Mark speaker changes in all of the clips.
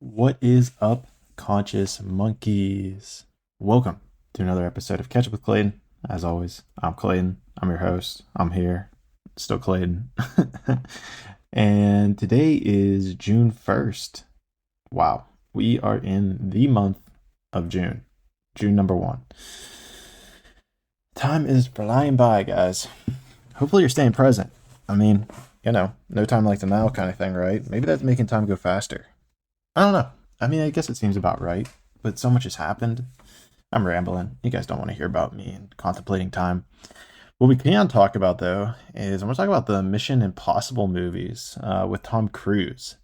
Speaker 1: What is up, conscious monkeys? Welcome to another episode of Catch Up with Clayton. As always, I'm Clayton. I'm your host. I'm here. Still Clayton. And today is June 1st. Wow. We are in the month of June. June number one. Time is flying by, guys. Hopefully you're staying present. I mean, no time like the now kind of thing, right? Maybe that's making time go faster. I don't know. I mean, I guess it seems about right, but so much has happened. I'm rambling. You guys don't want to hear about me and contemplating time. What we can talk about, though, is I want to talk about the Mission Impossible movies with Tom Cruise.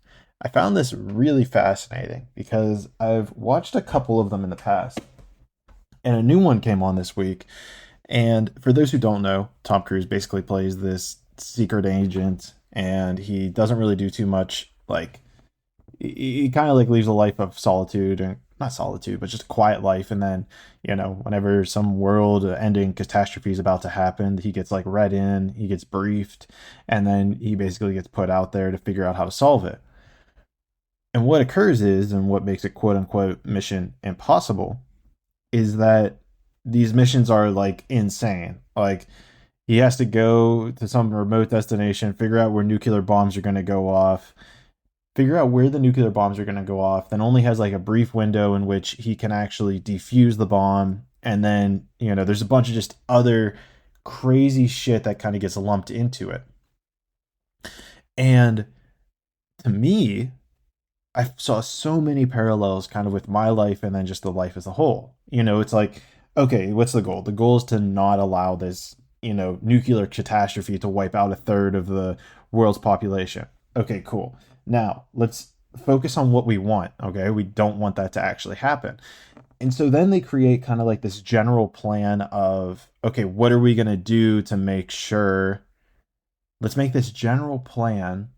Speaker 1: I found this really fascinating because I've watched a couple of them in the past, and a new one came on this week. And for those who don't know, Tom Cruise basically plays this secret agent, and he doesn't really do too much like he kind of like leaves a life of solitude, and not solitude but just a quiet life, and then whenever some world ending catastrophe is about to happen, he gets like read in, he gets briefed, and then he basically gets put out there to figure out how to solve it. And what occurs is, and what makes it quote unquote mission impossible, is that these missions are like insane. Like, he has to go to some remote destination, figure out where nuclear bombs are going to go off, figure out where the nuclear bombs are going to go off, then only has like a brief window in which he can actually defuse the bomb. And then, there's a bunch of just other crazy shit that kind of gets lumped into it. And to me, I saw so many parallels kind of with my life and then just the life as a whole. It's like, okay, what's the goal? The goal is to not allow this, nuclear catastrophe to wipe out a third of the world's population. Okay, cool. Now, let's focus on what we want, okay? We don't want that to actually happen. And so then they create kind of like this general plan of, okay, what are we going to do to make sure? Let's make this general plan.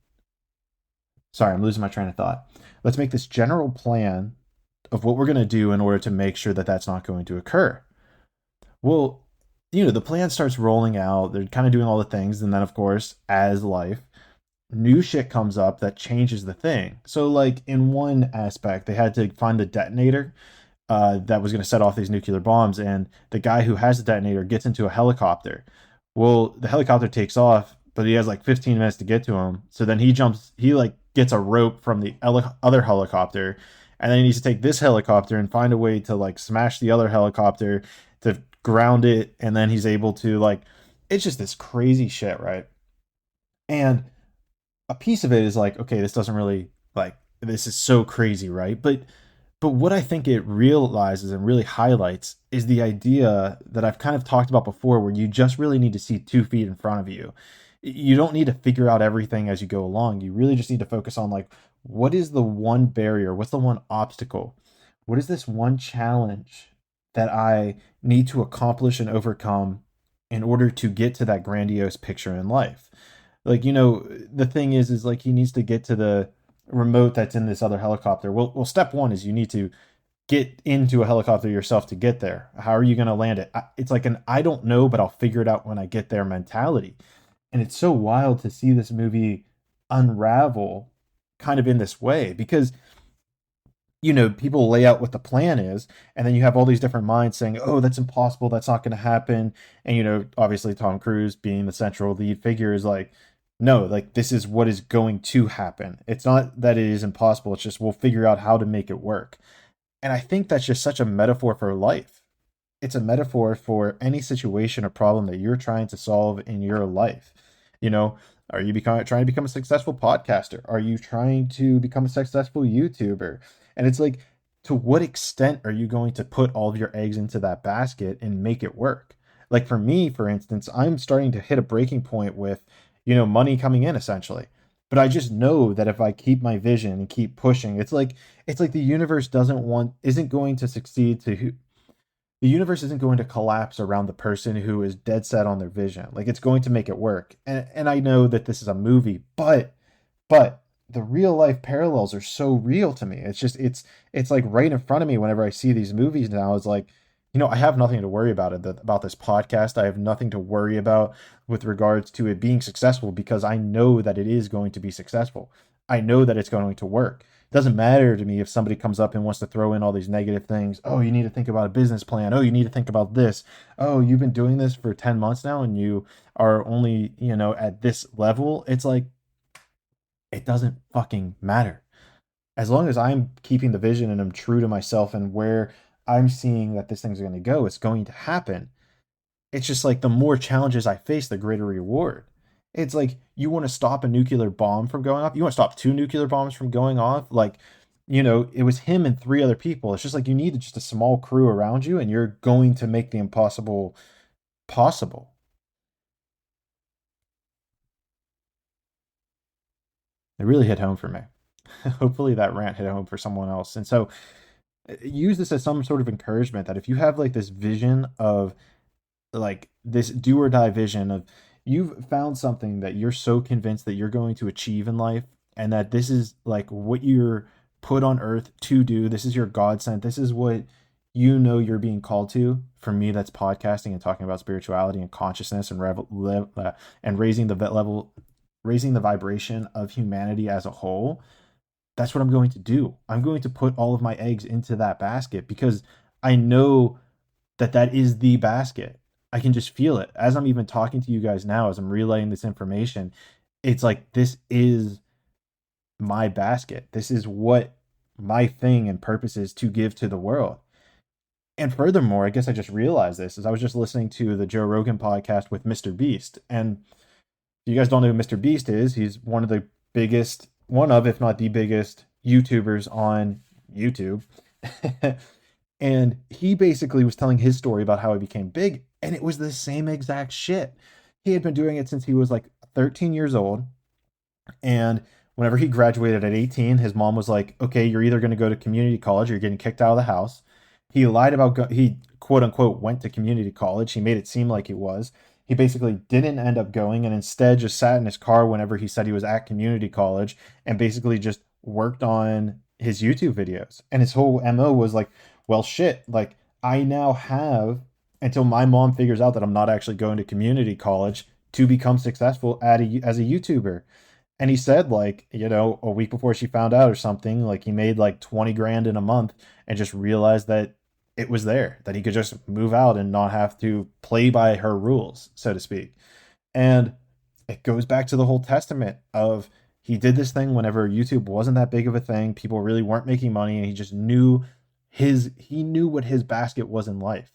Speaker 1: Sorry, I'm losing my train of thought. Let's make this general plan of what we're going to do in order to make sure that that's not going to occur. Well, the plan starts rolling out. They're kind of doing all the things. And then, of course, as life, new shit comes up that changes the thing. So, like, in one aspect, they had to find the detonator that was going to set off these nuclear bombs. And the guy who has the detonator gets into a helicopter. Well, the helicopter takes off, but he has like 15 minutes to get to him. So then he like gets a rope from the other helicopter. And then he needs to take this helicopter and find a way to like smash the other helicopter to ground it. And then he's able to like, it's just this crazy shit, right? And a piece of it is like, okay, this doesn't really like, this is so crazy, right? But what I think it realizes and really highlights is the idea that I've kind of talked about before, where you just really need to see 2 feet in front of you. You don't need to figure out everything as you go along. You really just need to focus on like, what is the one barrier? What's the one obstacle? What is this one challenge that I need to accomplish and overcome in order to get to that grandiose picture in life? Like, the thing is like he needs to get to the remote that's in this other helicopter. Well, step one is you need to get into a helicopter yourself to get there. How are you going to land it? It's like an I don't know, but I'll figure it out when I get there mentality. And it's so wild to see this movie unravel kind of in this way, because people lay out what the plan is, and then you have all these different minds saying, oh, that's impossible, that's not going to happen. And obviously Tom Cruise, being the central lead figure, is like, no, like, this is what is going to happen. It's not that it is impossible, it's just we'll figure out how to make it work. And I think that's just such a metaphor for life. It's a metaphor for any situation or problem that you're trying to solve in your life. you know are you trying to become a successful podcaster? Are you trying to become a successful YouTuber? And it's like, to what extent are you going to put all of your eggs into that basket and make it work? Like, for me, for instance, I'm starting to hit a breaking point with, money coming in, essentially. But I just know that if I keep my vision and keep pushing, it's like the universe isn't going to succeed to the universe isn't going to collapse around the person who is dead set on their vision. Like, it's going to make it work. And I know that this is a movie, but the real life parallels are so real to me. It's like right in front of me whenever I see these movies now. It's like, I have nothing to worry about this podcast. I have nothing to worry about with regards to it being successful, because I know that it is going to be successful. I know that it's going to work. doesn't matter to me if somebody comes up and wants to throw in all these negative things. Oh, you need to think about a business plan. Oh, you need to think about this. Oh, you've been doing this for 10 months now and you are only, at this level. It's like, it doesn't fucking matter. As long as I'm keeping the vision and I'm true to myself and where I'm seeing that this thing's going to go, it's going to happen. It's just like the more challenges I face, the greater reward. It's like you want to stop a nuclear bomb from going off. You want to stop two nuclear bombs from going off. Like, it was him and three other people. It's just like you need just a small crew around you, and you're going to make the impossible possible. It really hit home for me. Hopefully that rant hit home for someone else. And so use this as some sort of encouragement that if you have like this vision of like this do or die vision of you've found something that you're so convinced that you're going to achieve in life and that this is like what you're put on earth to do. This is your God sent. This is what you're being called to. For me, that's podcasting and talking about spirituality and consciousness and and raising the vibration of humanity as a whole. That's what I'm going to do. I'm going to put all of my eggs into that basket because I know that is the basket. I can just feel it as I'm even talking to you guys now, as I'm relaying this information. It's like, this is my basket. This is what my thing and purpose is to give to the world. And furthermore, I guess I just realized this as I was just listening to the Joe Rogan podcast with Mr. Beast. And if you guys don't know who Mr. Beast is, he's one of, if not the biggest YouTubers on YouTube. And he basically was telling his story about how he became big, and it was the same exact shit. He had been doing it since he was like 13 years old, and whenever he graduated at 18, his mom was like, "Okay, you're either going to go to community college or you're getting kicked out of the house." He lied about he quote unquote went to community college. He made it seem like it was. He basically didn't end up going and instead just sat in his car whenever he said he was at community college and basically just worked on his YouTube videos. And his whole MO was like, well, shit, like I now have until my mom figures out that I'm not actually going to community college to become successful as a YouTuber. And he said, like, a week before she found out or something, like he made like 20 grand in a month and just realized that it was there, that he could just move out and not have to play by her rules, so to speak. And it goes back to the whole testament of he did this thing whenever YouTube wasn't that big of a thing. People really weren't making money, and he just knew he knew what his basket was in life,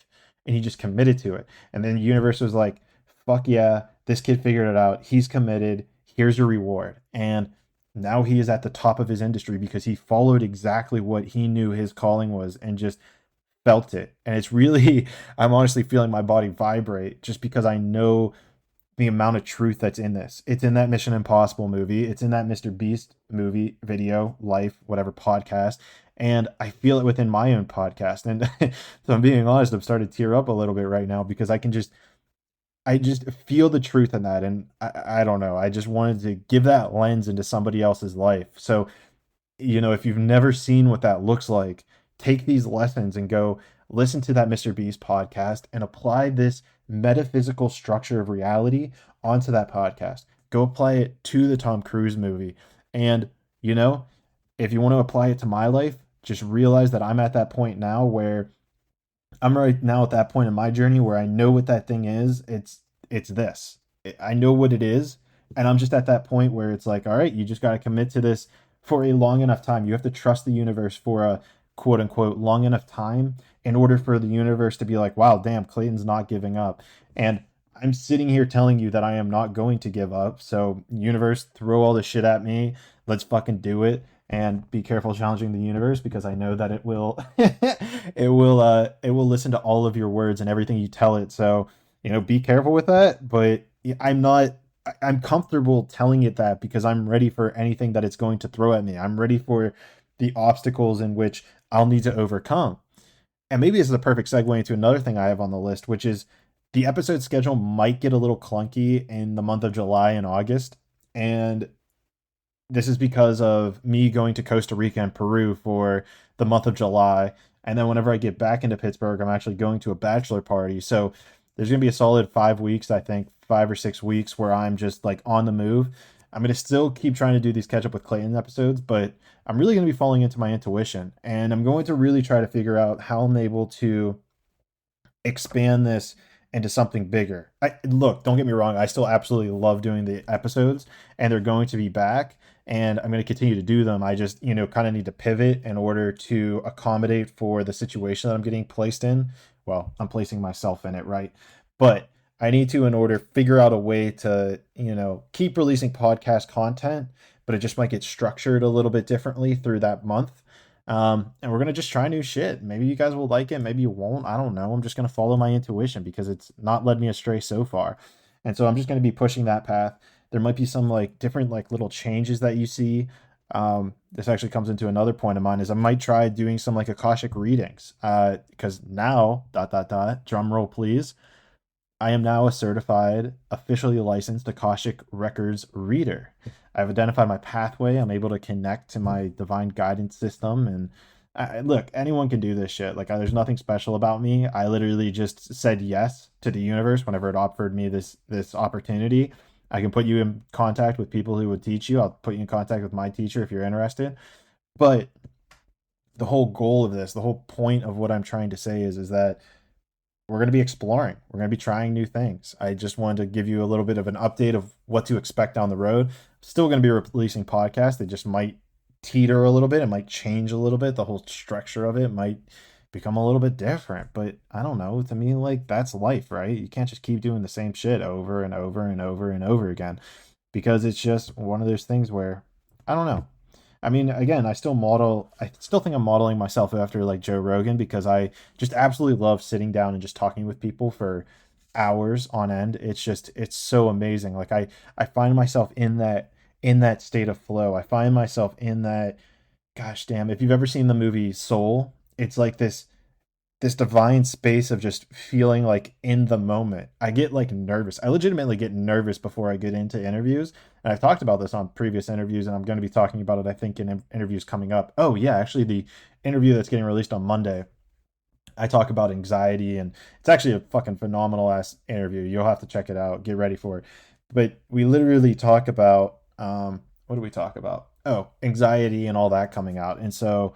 Speaker 1: and he just committed to it. And then the universe was like, fuck yeah, this kid figured it out. He's committed. Here's your reward. And now he is at the top of his industry because he followed exactly what he knew his calling was and just felt it. And it's really, I'm honestly feeling my body vibrate just because I know the amount of truth that's in this. It's in that Mission Impossible movie. It's in that Mr. Beast movie, video, life, whatever podcast. And I feel it within my own podcast. And so I'm being honest, I'm starting to tear up a little bit right now because I just feel the truth in that. And I don't know. I just wanted to give that lens into somebody else's life. So, if you've never seen what that looks like, take these lessons and go listen to that Mr. Beast podcast and apply this metaphysical structure of reality onto that podcast. Go apply it to the Tom Cruise movie. And, if you want to apply it to my life, just realize that I'm at that point now where I'm right now at that point in my journey where I know what that thing is. It's this. I know what it is, and I'm just at that point where it's like, all right, you just got to commit to this for a long enough time. You have to trust the universe for a quote unquote long enough time in order for the universe to be like, wow, damn, Clayton's not giving up. And I'm sitting here telling you that I am not going to give up. So universe, throw all this shit at me. Let's fucking do it. And be careful challenging the universe because I know that it will it will listen to all of your words and everything you tell it. So, be careful with that. But I'm comfortable telling it that because I'm ready for anything that it's going to throw at me. I'm ready for the obstacles in which I'll need to overcome. And maybe this is a perfect segue into another thing I have on the list, which is the episode schedule might get a little clunky in the month of July and August. And this is because of me going to Costa Rica and Peru for the month of July. And then whenever I get back into Pittsburgh, I'm actually going to a bachelor party. So there's going to be a solid 5 weeks, I think, 5 or 6 weeks where I'm just like on the move. I'm going to still keep trying to do these catch up with Clayton episodes, but I'm really going to be falling into my intuition, and I'm going to really try to figure out how I'm able to expand this into something bigger. Look, don't get me wrong, I still absolutely love doing the episodes, and they're going to be back, and I'm going to continue to do them. I just, kind of need to pivot in order to accommodate for the situation that I'm getting placed in. Well, I'm placing myself in it, right? But I need to, in order, figure out a way to, keep releasing podcast content, but it just might get structured a little bit differently through that month. And we're gonna just try new shit. Maybe you guys will like it, maybe you won't. I don't know. I'm just gonna follow my intuition because it's not led me astray so far. And so I'm just gonna be pushing that path. There might be some like different like little changes that you see. This actually comes into another point of mine is I might try doing some like Akashic readings. Because now dot dot dot drum roll please. I am now a certified, officially licensed Akashic Records reader. I've identified my pathway. I'm able to connect to my divine guidance system. And look, anyone can do this shit. Like, there's nothing special about me. I literally just said yes to the universe whenever it offered me this opportunity. I can put you in contact with people who would teach you. I'll put you in contact with my teacher if you're interested. But the whole goal of this, the whole point of what I'm trying to say is that we're going to be exploring. We're going to be trying new things. I just wanted to give you a little bit of an update of what to expect down the road. Still going to be releasing podcasts. They just might teeter a little bit. It might change a little bit. The whole structure of it might become a little bit different. But I don't know. To me, like, that's life, right? You can't just keep doing the same shit over and over and over and over again because it's just one of those things where I don't know. I mean, again, I still think I'm modeling myself after like Joe Rogan because I just absolutely love sitting down and just talking with people for hours on end. It's so amazing. Like I find myself in that state of flow. I find myself in that, gosh damn, if you've ever seen the movie Soul, it's like this divine space of just feeling like in the moment. I get like nervous. I legitimately get nervous before I get into interviews. And I've talked about this on previous interviews, and I'm going to be talking about it, I think, in interviews coming up. Oh, yeah, actually, the interview that's getting released on Monday, I talk about anxiety, and it's actually a fucking phenomenal ass interview. You'll have to check it out. Get ready for it. But we literally talk about, what do we talk about? Oh, anxiety and all that coming out. And so,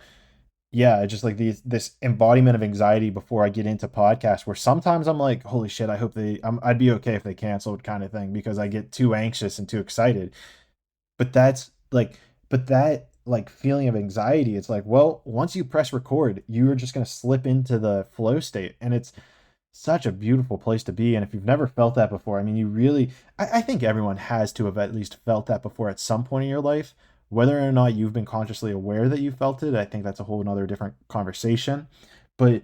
Speaker 1: yeah, just like this embodiment of anxiety before I get into podcasts where sometimes I'm like, holy shit, I hope I'd be okay if they canceled kind of thing because I get too anxious and too excited. But that like feeling of anxiety, it's like, well, once you press record, you're just going to slip into the flow state. And it's such a beautiful place to be. And if you've never felt that before, I mean, I think everyone has to have at least felt that before at some point in your life. Whether or not you've been consciously aware that you felt it, I think that's a whole another different conversation. But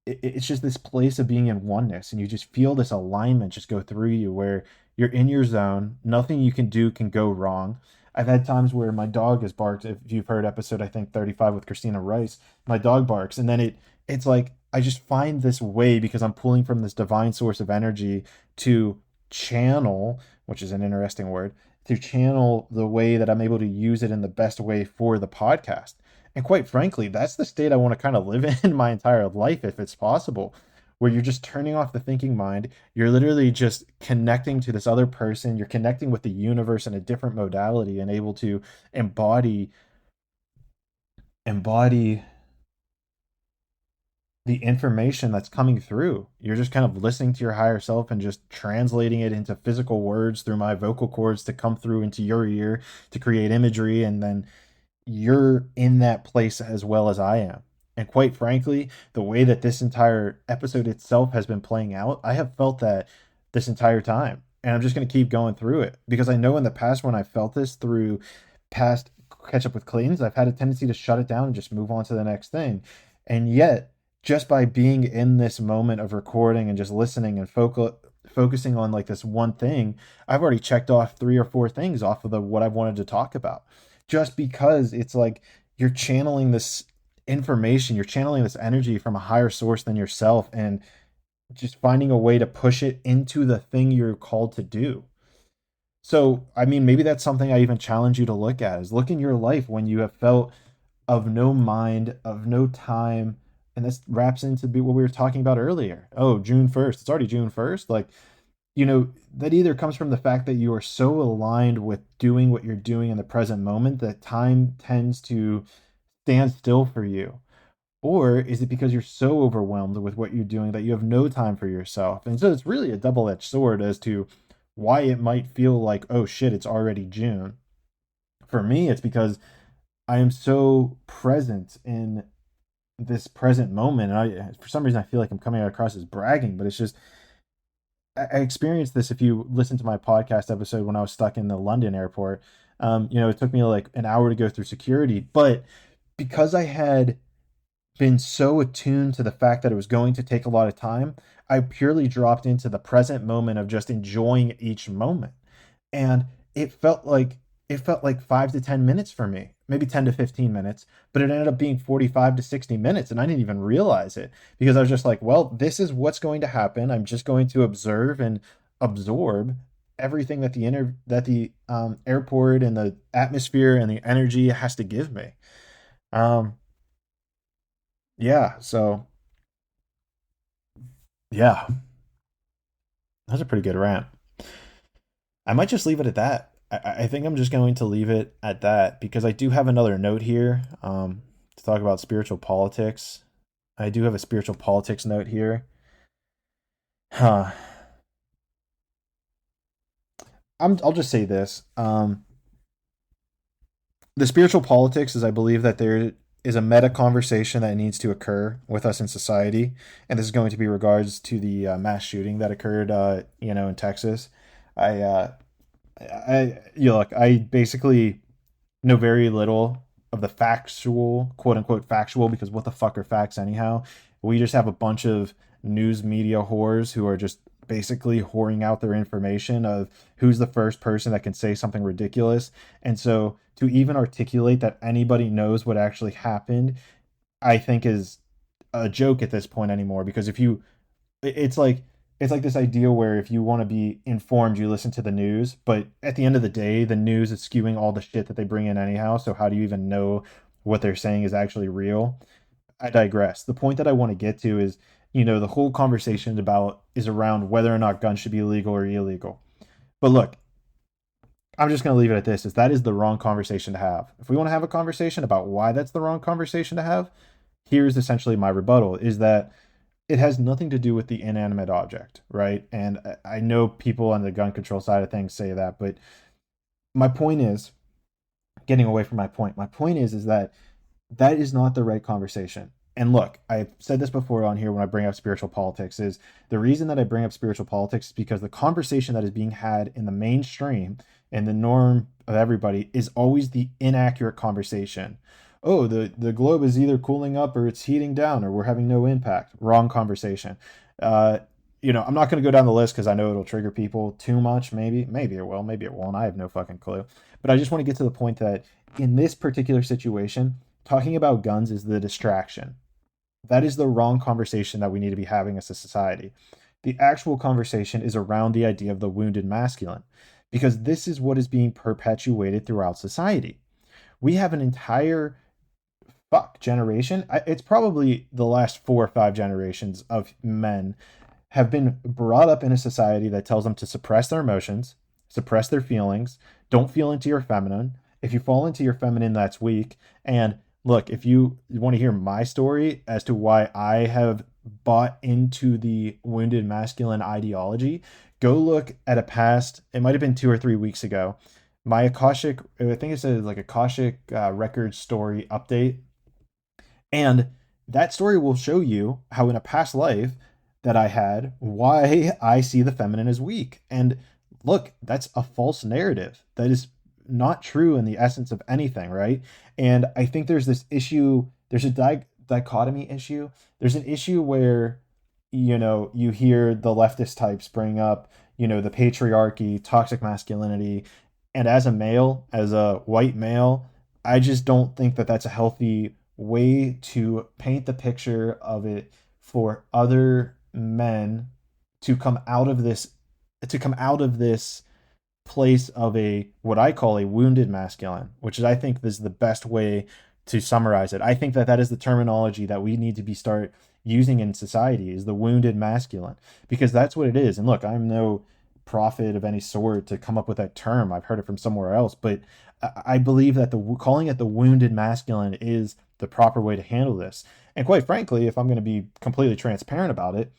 Speaker 1: it's just this place of being in oneness, and you just feel this alignment just go through you where you're in your zone. Nothing you can do can go wrong. I've had times where my dog has barked. If you've heard episode, I think 35 with Christina Rice, my dog barks, and then it's like I just find this way because I'm pulling from this divine source of energy to channel, which is an interesting word, to channel the way that I'm able to use it in the best way for the podcast. And quite frankly, that's the state I want to kind of live in my entire life if it's possible, where you're just turning off the thinking mind. You're literally just connecting to this other person. You're connecting with the universe in a different modality and able to embody the information that's coming through. You're just kind of listening to your higher self and just translating it into physical words through my vocal cords to come through into your ear to create imagery. And then you're in that place as well as I am. And quite frankly, the way that this entire episode itself has been playing out, I have felt that this entire time. And I'm just going to keep going through it because I know in the past when I felt this through past catch up with Clayton's, I've had a tendency to shut it down and just move on to the next thing. And yet, just by being in this moment of recording and just listening and focusing on like this one thing, I've already checked off 3 or 4 things off of the what I've wanted to talk about. Just because it's like you're channeling this information, you're channeling this energy from a higher source than yourself, and just finding a way to push it into the thing you're called to do. So, I mean, maybe that's something I even challenge you to look at is look in your life when you have felt of no mind, of no time. And this wraps into what we were talking about earlier. Oh, June 1st. It's already June 1st. Like, that either comes from the fact that you are so aligned with doing what you're doing in the present moment that time tends to stand still for you? Or is it because you're so overwhelmed with what you're doing that you have no time for yourself? And so it's really a double edged sword as to why it might feel like, oh shit, it's already June. For me, it's because I am so present in this present moment. And for some reason, I feel like I'm coming across as bragging, but it's just, I experienced this. If you listen to my podcast episode when I was stuck in the London airport, it took me like an hour to go through security, but because I had been so attuned to the fact that it was going to take a lot of time, I purely dropped into the present moment of just enjoying each moment. And it felt like it felt like 5 to 10 minutes for me, maybe 10 to 15 minutes, but it ended up being 45 to 60 minutes and I didn't even realize it because I was just like, well, this is what's going to happen. I'm just going to observe and absorb everything that the airport and the atmosphere and the energy has to give me. Um yeah, so yeah, that's a pretty good rant. I might just leave it at that. I think I'm just going to leave it at that because I do have another note here to talk about spiritual politics. I do have a spiritual politics note here. Huh. I'll just say this. The spiritual politics is I believe that there is a meta conversation that needs to occur with us in society, and this is going to be regards to the mass shooting that occurred, in Texas. I, uh, look, I basically know very little of the factual, quote unquote factual, because what the fuck are facts anyhow? We just have a bunch of news media whores who are just basically whoring out their information of who's the first person that can say something ridiculous. And so to even articulate that anybody knows what actually happened, I think is a joke at this point anymore because if you it's like this idea where if you want to be informed, you listen to the news, but at the end of the day, the news is skewing all the shit that they bring in anyhow. So how do you even know what they're saying is actually real? I digress. The point that I want to get to is, the whole conversation about is around whether or not guns should be legal or illegal. But look, I'm just going to leave it at this: is that is the wrong conversation to have. If we want to have a conversation about why that's the wrong conversation to have, here's essentially my rebuttal: is that it has nothing to do with the inanimate object, right? And I know people on the gun control side of things say that, but my point is, getting away from my point. My point is that that is not the right conversation. And look, I've said this before on here when I bring up spiritual politics is the reason that I bring up spiritual politics is because the conversation that is being had in the mainstream and the norm of everybody is always the inaccurate conversation. Oh, the globe is either cooling up or it's heating down or we're having no impact. Wrong conversation. Uh, I'm not going to go down the list because I know it'll trigger people too much. Maybe it will, maybe it won't. I have no fucking clue. But I just want to get to the point that in this particular situation, talking about guns is the distraction. That is the wrong conversation that we need to be having as a society. The actual conversation is around the idea of the wounded masculine, because this is what is being perpetuated throughout society. We have an entire generation. It's probably the last 4 or 5 generations of men have been brought up in a society that tells them to suppress their emotions, suppress their feelings, don't feel into your feminine. If you fall into your feminine, that's weak. And look, if you want to hear my story as to why I have bought into the wounded masculine ideology, go look at a past, it might have been 2 or 3 weeks ago. My Akashic, I think it's like Akashic record story update, and that story will show you how in a past life that I had, why I see the feminine as weak. And look, that's a false narrative. That is not true in the essence of anything, right? And I think there's this issue, there's a dichotomy issue. There's an issue where, you hear the leftist types bring up, the patriarchy, toxic masculinity. And as a male, as a white male, I just don't think that that's a healthy way to paint the picture of it for other men to come out of this place of a what I call a wounded masculine, which is I think is the best way to summarize it. I think that that is the terminology that we need to be start using in society is the wounded masculine because that's what it is. And look, I'm no prophet of any sort to come up with that term. I've heard it from somewhere else, but I believe that the calling it the wounded masculine is the proper way to handle this. And quite frankly, if I'm going to be completely transparent about it,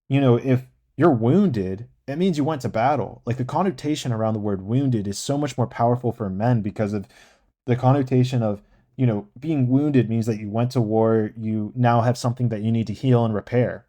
Speaker 1: if you're wounded, it means you went to battle. Like the connotation around the word wounded is so much more powerful for men because of the connotation of, being wounded means that you went to war, you now have something that you need to heal and repair.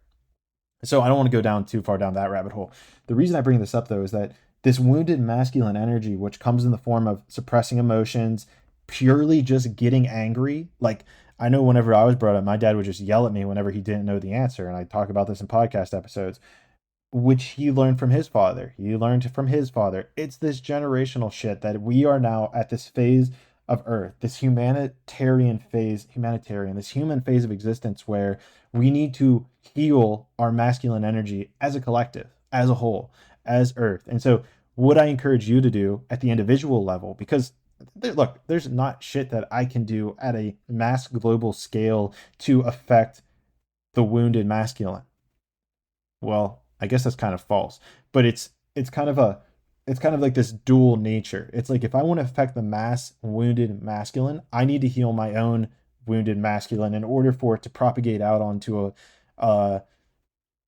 Speaker 1: So I don't want to go down too far down that rabbit hole. The reason I bring this up though is that this wounded masculine energy, which comes in the form of suppressing emotions, purely just getting angry. Like I know whenever I was brought up, my dad would just yell at me whenever he didn't know the answer. And I talk about this in podcast episodes, which he learned from his father. He learned from his father. It's this generational shit that we are now at this phase of Earth, this this human phase of existence where we need to heal our masculine energy as a collective, as a whole, as Earth. And so, what I encourage you to do at the individual level, because look, there's not shit that I can do at a mass global scale to affect the wounded masculine. Well, I guess that's kind of false, but it's kind of like this dual nature. It's like if I want to affect the mass wounded masculine, I need to heal my own wounded masculine in order for it to propagate out onto uh,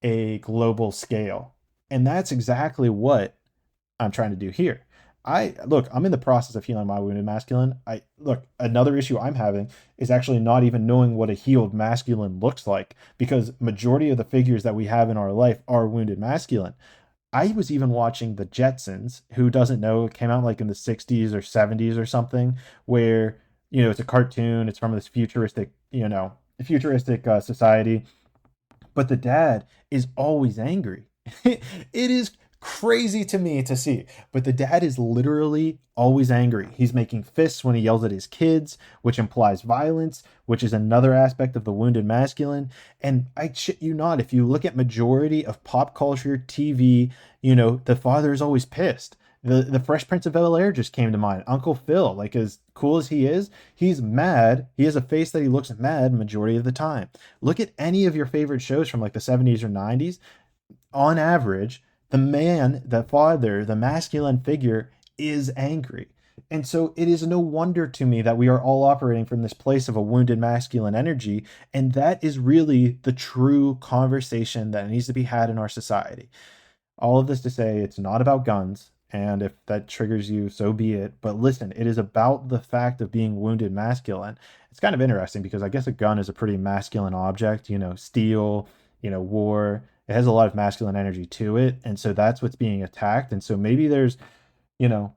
Speaker 1: a global scale. And that's exactly what I'm trying to do here. I'm in the process of healing my wounded masculine. Another issue I'm having is actually not even knowing what a healed masculine looks like because majority of the figures that we have in our life are wounded masculine. I was even watching the Jetsons. Who doesn't know? It came out like in the 60s or 70s or something, where it's a cartoon. It's from this futuristic society, but the dad is always angry. It is crazy to me to see, but the dad is literally always angry. He's making fists when he yells at his kids, which implies violence, which is another aspect of the wounded masculine. And I shit you not, if you look at majority of pop culture TV, the father is always pissed. The Fresh Prince of Bel-Air just came to mind. Uncle Phil, like as cool as he is, he's mad. He has a face that he looks mad majority of the time. Look at any of your favorite shows from like the 70s or 90s. On average, the father, the masculine figure is angry. And so it is no wonder to me that we are all operating from this place of a wounded masculine energy. And that is really the true conversation that needs to be had in our society. All of this to say, it's not about guns. And if that triggers you, so be it. But listen, it is about the fact of being wounded masculine. It's kind of interesting because I guess a gun is a pretty masculine object, steel, war. It has a lot of masculine energy to it. And so that's what's being attacked. And so you know,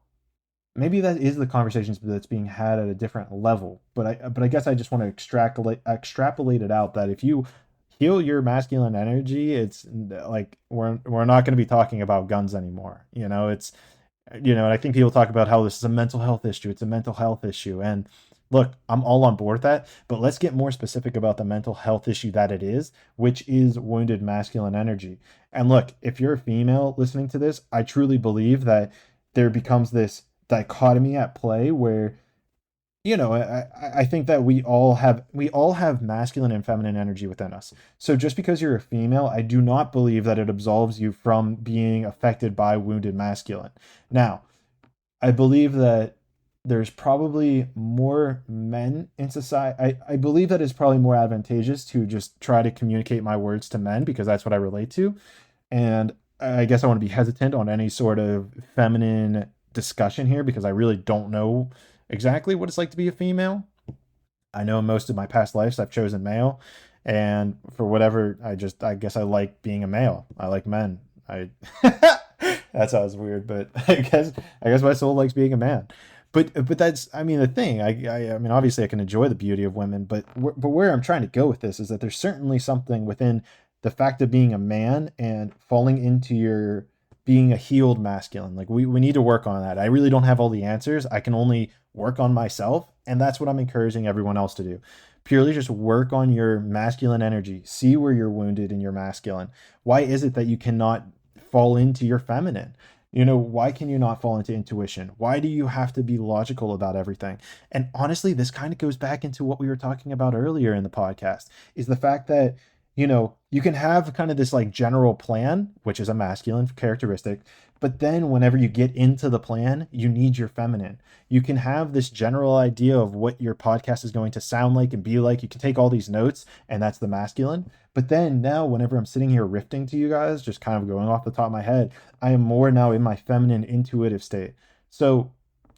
Speaker 1: maybe that is the conversations that's being had at a different level. But I guess I just want to extrapolate it out that if you heal your masculine energy, it's like we're not going to be talking about guns anymore. And I think people talk about how this is a mental health issue. It's a mental health issue. And look, I'm all on board with that, but let's get more specific about the mental health issue that it is, which is wounded masculine energy. And look, if you're a female listening to this, I truly believe that there becomes this dichotomy at play where I think that we all have masculine and feminine energy within us. So just because you're a female, I do not believe that it absolves you from being affected by wounded masculine. Now, I believe that there's probably more men in society. I believe that it's probably more advantageous to just try to communicate my words to men because that's what I relate to. And I guess I want to be hesitant on any sort of feminine discussion here because I really don't know exactly what it's like to be a female. I know in most of my past lives I've chosen male, and for whatever, I guess I like being a male. I like men. I that sounds weird, but I guess my soul likes being a man. But that's, I mean, the thing. I mean, obviously I can enjoy the beauty of women, but where I'm trying to go with this is that there's certainly something within the fact of being a man and falling into your being a healed masculine. Like we need to work on that. I really don't have all the answers. I can only work on myself, and that's what I'm encouraging everyone else to do. Purely just work on your masculine energy. See where you're wounded in your masculine. Why is it that you cannot fall into your feminine? Why can you not fall into intuition? Why do you have to be logical about everything? And honestly, this kind of goes back into what we were talking about earlier in the podcast, is the fact that you can have kind of this like general plan, which is a masculine characteristic, but then whenever you get into the plan, you need your feminine. You can have this general idea of what your podcast is going to sound like and be like. You can take all these notes, and that's the masculine. But then now, whenever I'm sitting here riffing to you guys, just kind of going off the top of my head, I am more now in my feminine intuitive state. So,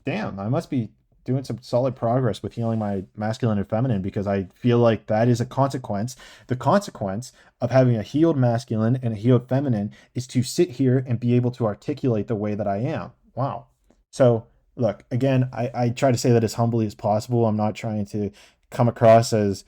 Speaker 1: damn, I must be doing some solid progress with healing my masculine and feminine, because I feel like that is a consequence. The consequence of having a healed masculine and a healed feminine is to sit here and be able to articulate the way that I am. Wow. So, look, again, I try to say that as humbly as possible. I'm not trying to come across as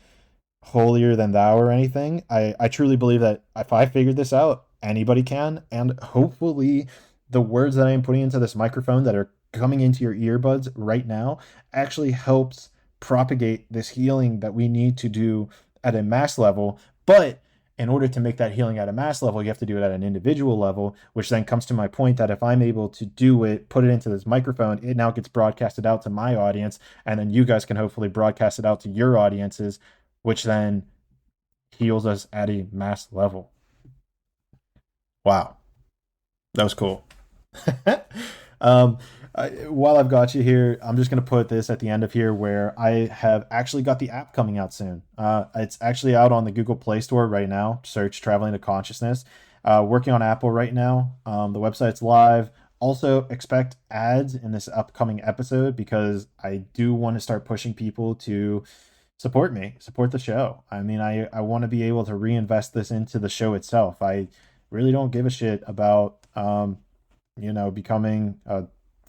Speaker 1: holier than thou or anything. I truly believe that if I figured this out, anybody can. And hopefully, the words that I am putting into this microphone that are coming into your earbuds right now actually helps propagate this healing that we need to do at a mass level. But in order to make that healing at a mass level, you have to do it at an individual level, which then comes to my point that if I'm able to do it, put it into this microphone, it now gets broadcasted out to my audience, and then you guys can hopefully broadcast it out to your audiences, which then heals us at a mass level. Wow, that was cool. um, while I've got you here, I'm just going to put this at the end of here where I have actually got the app coming out soon. It's actually out on the Google Play Store right now. Search Traveling to Consciousness. Working on Apple right now. The website's live. Also, expect ads in this upcoming episode because I do want to start pushing people to support me, support the show. I mean, I want to be able to reinvest this into the show itself. I really don't give a shit about becoming a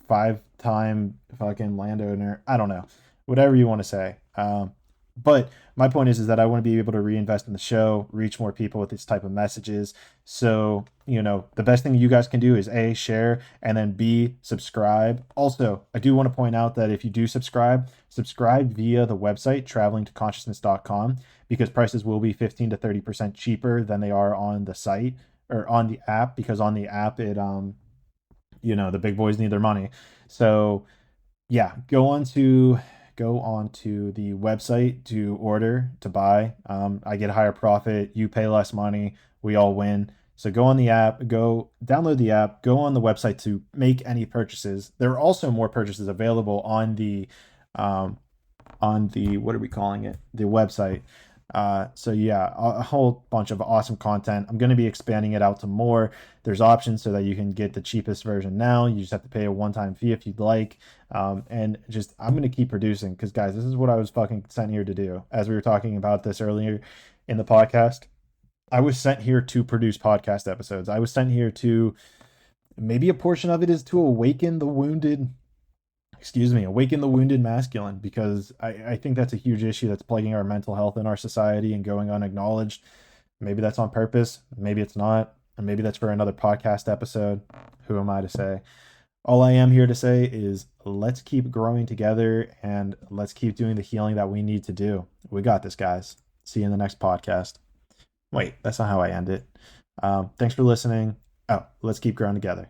Speaker 1: 5-time fucking landowner. I don't know, whatever you want to say. But my point is that I want to be able to reinvest in the show, reach more people with this type of messages. So, the best thing you guys can do is A, share, and then B, subscribe. Also, I do want to point out that if you do subscribe via the website, travelingtoconsciousness.com, because prices will be 15 to 30% cheaper than they are on the site or on the app, because on the app, the big boys need their money. So yeah, go on to the website to order, to buy. I get a higher profit, you pay less money, we all win. So go on the app, go download the app, go on the website to make any purchases. There are also more purchases available on the what are we calling it, the website. So yeah, a whole bunch of awesome content. I'm going to be expanding it out to more. There's options so that you can get the cheapest version now. You just have to pay a one-time fee if you'd like. And just, I'm going to keep producing because, guys, this is what I was fucking sent here to do. As we were talking about this earlier in the podcast, I was sent here to produce podcast episodes. I was sent here to, maybe a portion of it is to awaken the wounded masculine, because I think that's a huge issue that's plaguing our mental health in our society and going unacknowledged. Maybe that's on purpose, maybe it's not, and maybe that's for another podcast episode. Who am I to say? All I am here to say is let's keep growing together and let's keep doing the healing that we need to do. We got this, guys. See you in the next podcast. Wait, that's not how I end it. Thanks for listening. Oh, let's keep growing together.